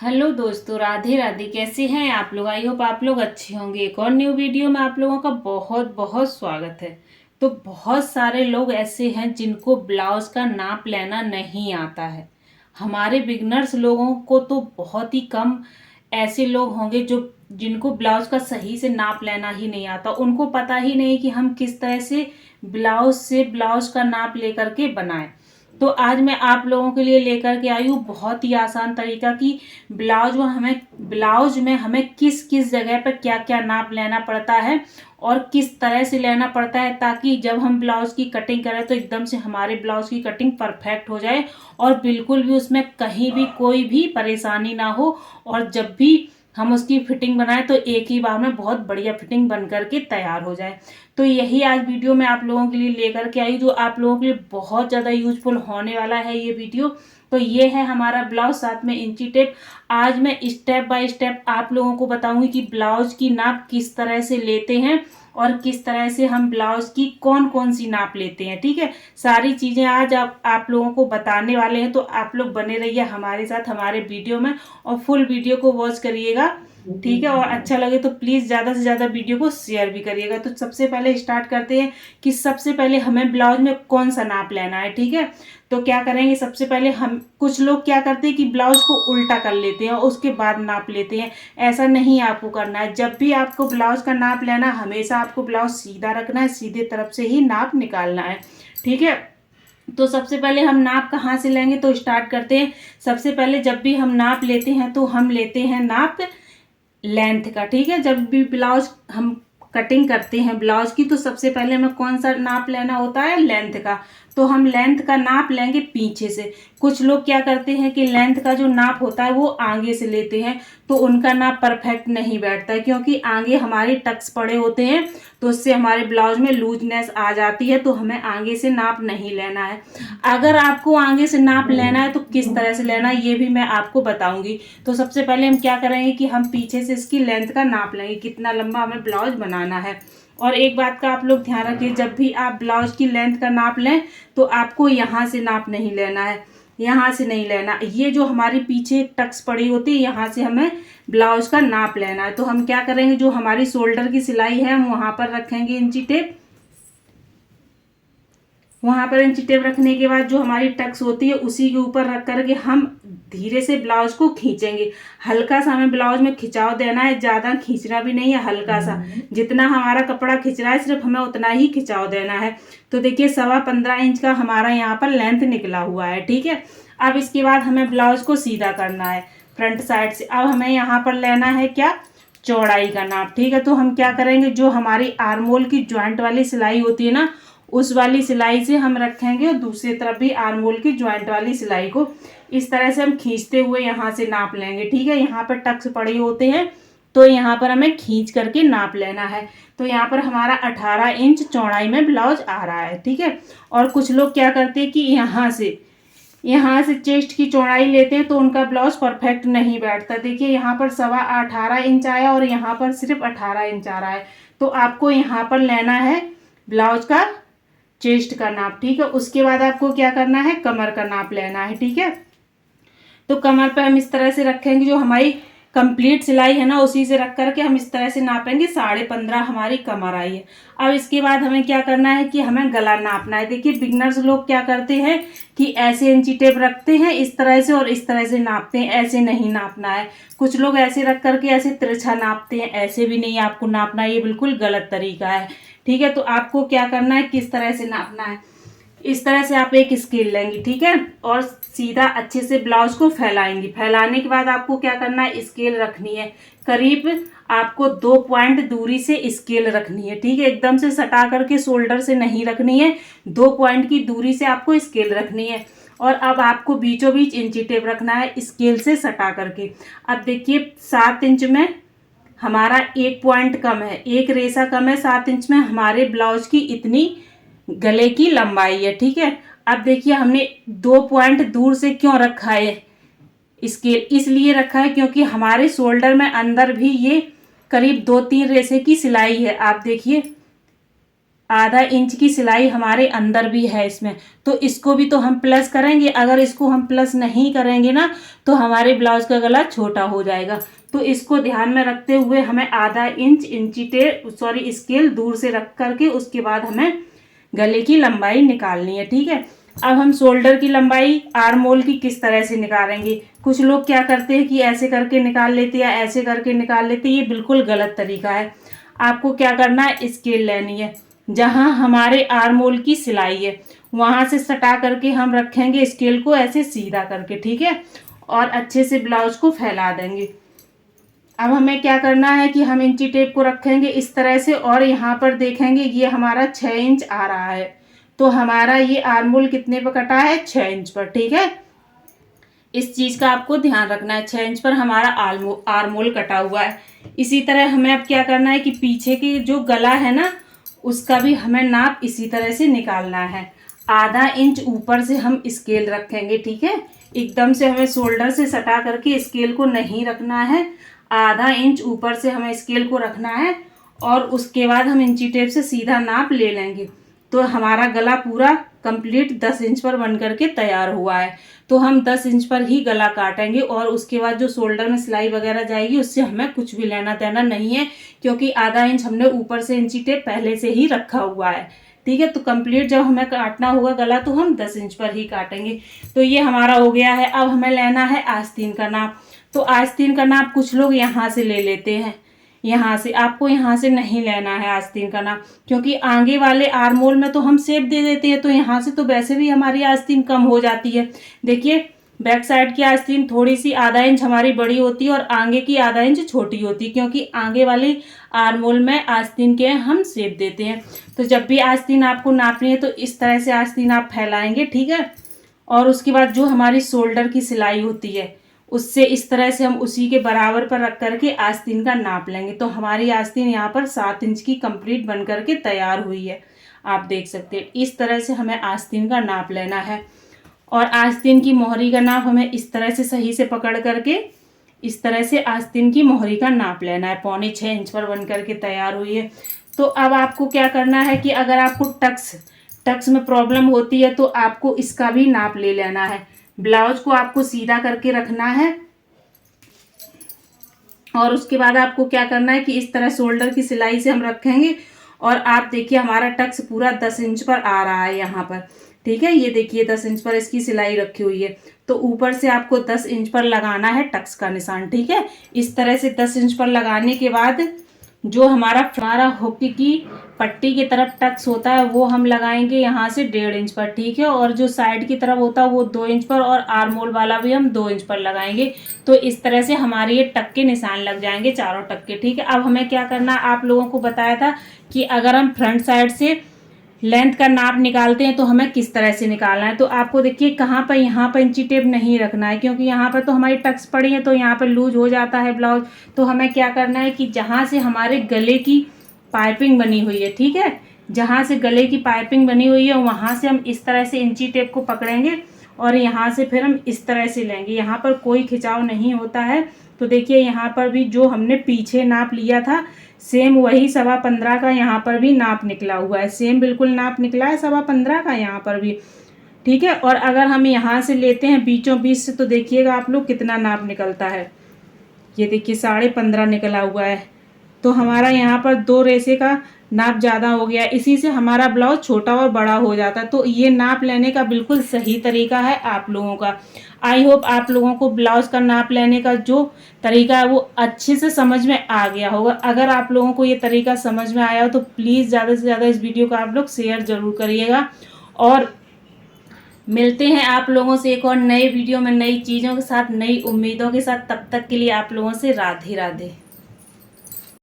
Hello दोस्तों, राधे राधे। कैसे हैं आप लोग? आई होप आप लोग अच्छे होंगे। एक और न्यू वीडियो में आप लोगों का बहुत बहुत स्वागत है। तो बहुत सारे लोग ऐसे हैं जिनको ब्लाउज का नाप लेना नहीं आता है। हमारे बिगनर्स लोगों को तो बहुत ही कम ऐसे लोग होंगे जो जिनको ब्लाउज का सही से नाप लेना ही नहीं आता। उनको पता ही नहीं कि हम किस तरह से ब्लाउज का नाप लेकर के बनाएं। तो आज मैं आप लोगों के लिए लेकर के आई हूँ बहुत ही आसान तरीका कि ब्लाउज में हमें किस किस जगह पर क्या क्या नाप लेना पड़ता है और किस तरह से लेना पड़ता है, ताकि जब हम ब्लाउज की कटिंग करें तो एकदम से हमारे ब्लाउज की कटिंग परफेक्ट हो जाए और बिल्कुल भी उसमें कहीं भी कोई भी परेशानी ना हो। और जब भी हम उसकी फिटिंग बनाए तो एक ही बार में बहुत बढ़िया फिटिंग बन करके तैयार हो जाए। तो यही आज वीडियो मैं आप लोगों के लिए लेकर के आई, जो आप लोगों के लिए बहुत ज़्यादा यूजफुल होने वाला है ये वीडियो। तो ये है हमारा ब्लाउज, साथ में इंची टेप। आज मैं स्टेप बाय स्टेप आप लोगों को बताऊंगी कि ब्लाउज की नाप किस तरह से लेते हैं और किस तरह से हम ब्लाउज की कौन कौन सी नाप लेते हैं। ठीक है, सारी चीज़ें आज आप लोगों को बताने वाले हैं। तो आप लोग बने रहिए हमारे साथ हमारे वीडियो में और फुल वीडियो को वॉच करिएगा। ठीक है, और अच्छा लगे तो प्लीज़ ज़्यादा से ज़्यादा वीडियो को शेयर भी करिएगा। तो सबसे पहले स्टार्ट करते हैं कि सबसे पहले हमें ब्लाउज में कौन सा नाप लेना है। ठीक है, तो क्या करेंगे, सबसे पहले हम कुछ लोग क्या करते हैं कि ब्लाउज को उल्टा कर लेते हैं और उसके बाद नाप लेते हैं। ऐसा नहीं आपको करना है। जब भी आपको ब्लाउज का नाप लेना, हमेशा आपको ब्लाउज सीधा रखना है, सीधे तरफ से ही नाप निकालना है। ठीक है, तो सबसे पहले हम नाप कहाँ से लेंगे, तो स्टार्ट करते हैं। सबसे पहले जब भी हम नाप लेते हैं तो हम लेते हैं नाप लेंथ का। ठीक है, जब भी ब्लाउज हम कटिंग करते हैं ब्लाउज की, तो सबसे पहले हमें कौन सा नाप लेना होता है, लेंथ का। तो हम लेंथ का नाप लेंगे पीछे से। कुछ लोग क्या करते हैं कि लेंथ का जो नाप होता है वो आगे से लेते हैं, तो उनका नाप परफेक्ट नहीं बैठता है, क्योंकि आगे हमारे टक्स पड़े होते हैं तो उससे हमारे ब्लाउज में लूजनेस आ जाती है। तो हमें आगे से नाप नहीं लेना है। अगर आपको आगे से नाप लेना है तो किस तरह से लेना है ये भी मैं आपको बताऊंगी। तो सबसे पहले हम क्या करेंगे कि हम पीछे से इसकी लेंथ का नाप लेंगे, कितना लंबा हमें ब्लाउज बनाना है। और एक बात का आप लोग ध्यान रखिए, जब भी आप ब्लाउज की लेंथ का नाप लें तो आपको यहाँ से नाप नहीं लेना है, यहाँ से नहीं लेना। ये जो हमारी पीछे टक्स पड़ी होती है, यहाँ से हमें ब्लाउज का नाप लेना है। तो हम क्या करेंगे, जो हमारी शोल्डर की सिलाई है हम वहाँ पर रखेंगे इंची टेप। वहां पर इंची टेप रखने के बाद जो हमारी टक्स होती है उसी के ऊपर रख करके हम धीरे से ब्लाउज को खींचेंगे। हल्का सा हमें ब्लाउज में खिंचाव देना है, ज़्यादा खींचना भी नहीं है, हल्का सा। जितना हमारा कपड़ा खिंच रहा है सिर्फ हमें उतना ही खिंचाव देना है। तो देखिए 15.25 इंच का हमारा यहाँ पर लेंथ निकला हुआ है। ठीक है, अब इसके बाद हमें ब्लाउज को सीधा करना है फ्रंट साइड से। अब हमें यहाँ पर लेना है क्या, चौड़ाई का नाप। ठीक है, तो हम क्या करेंगे, जो हमारी आर्मोल की ज्वाइंट वाली सिलाई होती है ना, उस वाली सिलाई से हम रखेंगे और दूसरी तरफ भी आर्मोल की ज्वाइंट वाली सिलाई को इस तरह से हम खींचते हुए यहाँ से नाप लेंगे। ठीक है, यहाँ पर टक्स पड़े होते हैं तो यहाँ पर हमें खींच करके नाप लेना है। तो यहाँ पर हमारा 18 इंच चौड़ाई में ब्लाउज आ रहा है। ठीक है, और कुछ लोग क्या करते हैं कि यहाँ से चेस्ट की चौड़ाई लेते हैं तो उनका ब्लाउज परफेक्ट नहीं बैठता। देखिए यहाँ पर 18.25 इंच आया और यहाँ पर सिर्फ 18 इंच आ रहा है। तो आपको यहाँ पर लेना है ब्लाउज का चेस्ट का नाप। ठीक है, उसके बाद आपको क्या करना है, कमर का नाप लेना है। ठीक है, तो कमर पे हम इस तरह से रखेंगे, जो हमारी कंप्लीट सिलाई है ना उसी से रख करके हम इस तरह से नापेंगे। 15.5 हमारी कमर आई है। अब इसके बाद हमें क्या करना है कि हमें गला नापना है। देखिए बिगनर्स लोग क्या करते हैं कि ऐसे इंची टेप रखते हैं इस तरह से और इस तरह से नापते हैं, ऐसे नहीं नापना है। कुछ लोग ऐसे रख करके ऐसे तिरछा नापते हैं, ऐसे भी नहीं आपको नापना है, ये बिल्कुल गलत तरीका है। ठीक है, तो आपको क्या करना है, किस तरह से नापना है, इस तरह से आप एक स्केल लेंगी। ठीक है, और सीधा अच्छे से ब्लाउज को फैलाएंगी। फैलाने के बाद आपको क्या करना है, स्केल रखनी है। करीब आपको 2 पॉइंट दूरी से स्केल रखनी है। ठीक है, एकदम से सटा करके शोल्डर से नहीं रखनी है, 2 पॉइंट की दूरी से आपको स्केल रखनी है। और अब आपको बीचों बीच इंची टेप रखना है स्केल से सटा करके। अब देखिए 7 इंच में हमारा 1 पॉइंट कम है, एक रेसा कम है। 7 इंच में हमारे ब्लाउज की इतनी गले की लंबाई है। ठीक है, अब देखिए हमने 2 पॉइंट दूर से क्यों रखा है स्केल, इसलिए रखा है क्योंकि हमारे शोल्डर में अंदर भी ये करीब 2-3 रेसे की सिलाई है। आप देखिए आधा इंच की सिलाई हमारे अंदर भी है इसमें, तो इसको भी तो हम प्लस करेंगे। अगर इसको हम प्लस नहीं करेंगे ना तो हमारे ब्लाउज का गला छोटा हो जाएगा। तो इसको ध्यान में रखते हुए हमें आधा इंच स्केल दूर से रख करके उसके बाद हमें गले की लंबाई निकालनी है। ठीक है, अब हम शोल्डर की लंबाई आर्म होल की किस तरह से निकालेंगे। कुछ लोग क्या करते हैं कि ऐसे करके निकाल लेते हैं या ऐसे करके निकाल लेते हैं, ये बिल्कुल गलत तरीका है। आपको क्या करना है, स्केल लेनी है, जहां हमारे आर्म होल की सिलाई है वहां से सटा करके हम रखेंगे स्केल को ऐसे सीधा करके। ठीक है, और अच्छे से ब्लाउज को फैला देंगे। अब हमें क्या करना है कि हम इंची टेप को रखेंगे इस तरह से और यहाँ पर देखेंगे ये हमारा 6 इंच आ रहा है। तो हमारा ये आर्म होल कितने पर कटा है, 6 इंच पर। ठीक है, इस चीज का आपको ध्यान रखना है, 6 इंच पर हमारा आर्म होल कटा हुआ है। इसी तरह हमें अब क्या करना है कि पीछे की जो गला है ना उसका भी हमें नाप इसी तरह से निकालना है। आधा इंच ऊपर से हम स्केल रखेंगे। ठीक है, एकदम से हमें शोल्डर से सटा करके स्केल को नहीं रखना है, आधा इंच ऊपर से हमें स्केल को रखना है और उसके बाद हम इंची टेप से सीधा नाप ले लेंगे। तो हमारा गला पूरा कंप्लीट 10 इंच पर बन करके तैयार हुआ है। तो हम 10 इंच पर ही गला काटेंगे और उसके बाद जो शोल्डर में सिलाई वगैरह जाएगी उससे हमें कुछ भी लेना देना नहीं है, क्योंकि आधा इंच हमने ऊपर से इंची टेप पहले से ही रखा हुआ है। ठीक है, तो कंप्लीट जब हमें काटना होगा गला तो हम 10 इंच पर ही काटेंगे। तो ये हमारा हो गया है। अब हमें लेना है आस्तीन का नाप। तो आस्तीन का नाप कुछ लोग यहाँ से ले लेते हैं, यहाँ से आपको यहाँ से नहीं लेना है आस्तीन का नाप, क्योंकि आगे वाले आर्म होल में तो हम शेप दे देते हैं, तो यहाँ से तो वैसे भी हमारी आस्तीन कम हो जाती है। देखिए बैक साइड की आस्तीन थोड़ी सी आधा इंच हमारी बड़ी होती है और आगे की आधा इंच छोटी होती है, क्योंकि आगे वाली आर्म होल में आस्तीन के हम शेप देते हैं। तो जब भी आस्तीन आपको नापनी है तो इस तरह से आस्तीन आप फैलाएंगे। ठीक है, और उसके बाद जो हमारी शोल्डर की सिलाई होती है उससे इस तरह से हम उसी के बराबर पर रख करके आस्तीन का नाप लेंगे। तो हमारी आस्तीन यहाँ पर 7 इंच की कंप्लीट बन करके तैयार हुई है। आप देख सकते हैं इस तरह से हमें आस्तीन का नाप लेना है। और आस्तीन की मोहरी का नाप हमें इस तरह से सही से पकड़ करके इस तरह से आस्तीन की मोहरी का नाप लेना है। 6.25 इंच पर बन करके तैयार हुई है। तो अब आपको क्या करना है कि अगर आपको टक्स में प्रॉब्लम होती है तो आपको इसका भी नाप ले लेना है। ब्लाउज को आपको सीधा करके रखना है और उसके बाद आपको क्या करना है कि इस तरह शोल्डर की सिलाई से हम रखेंगे और आप देखिए हमारा टक्स पूरा 10 इंच पर आ रहा है यहाँ पर। ठीक है, ये देखिए 10 इंच पर इसकी सिलाई रखी हुई है। तो ऊपर से आपको 10 इंच पर लगाना है टक्स का निशान। ठीक है, इस तरह से 10 इंच पर लगाने के बाद जो हमारा हुक की पट्टी की तरफ टक्स होता है वो हम लगाएंगे यहाँ से 1.5 इंच पर। ठीक है, और जो साइड की तरफ होता है वो 2 इंच पर और आर्म होल वाला भी हम 2 इंच पर लगाएंगे। तो इस तरह से हमारे ये टक के निशान लग जाएंगे, चारों टक के। ठीक है, अब हमें क्या करना है, आप लोगों को बताया था कि अगर हम फ्रंट साइड से लेंथ का नाप निकालते हैं तो हमें किस तरह से निकालना है। तो आपको देखिए कहाँ पर यहाँ पर इंची टेप नहीं रखना है, क्योंकि यहाँ पर तो हमारी टक्स पड़ी है तो यहाँ पर लूज हो जाता है ब्लाउज। तो हमें क्या करना है कि जहाँ से हमारे गले की पाइपिंग बनी हुई है, ठीक है, जहाँ से गले की पाइपिंग बनी हुई है वहाँ से हम इस तरह से इंची टेप को पकड़ेंगे और यहाँ से फिर हम इस तरह से लेंगे। यहाँ पर कोई खिंचाव नहीं होता है। तो देखिए यहाँ पर भी जो हमने पीछे नाप लिया था सेम वही 15.25 का यहाँ पर भी नाप निकला हुआ है, सेम बिल्कुल नाप निकला है 15.25 का यहाँ पर भी। ठीक है, और अगर हम यहाँ से लेते हैं बीचों बीच से तो देखिएगा आप लोग कितना नाप निकलता है। ये देखिए 15.5 निकला हुआ है। तो हमारा यहाँ पर 2 रेशे का नाप ज़्यादा हो गया, इसी से हमारा ब्लाउज छोटा और बड़ा हो जाता है। तो ये नाप लेने का बिल्कुल सही तरीका है आप लोगों का। आई होप आप लोगों को ब्लाउज का नाप लेने का जो तरीका है वो अच्छे से समझ में आ गया होगा। अगर आप लोगों को ये तरीका समझ में आया हो तो प्लीज़ ज़्यादा से ज़्यादा इस वीडियो को आप लोग शेयर ज़रूर करिएगा। और मिलते हैं आप लोगों से एक और नए वीडियो में नई चीज़ों के साथ, नई उम्मीदों के साथ। तब तक के लिए आप लोगों से राधे राधे।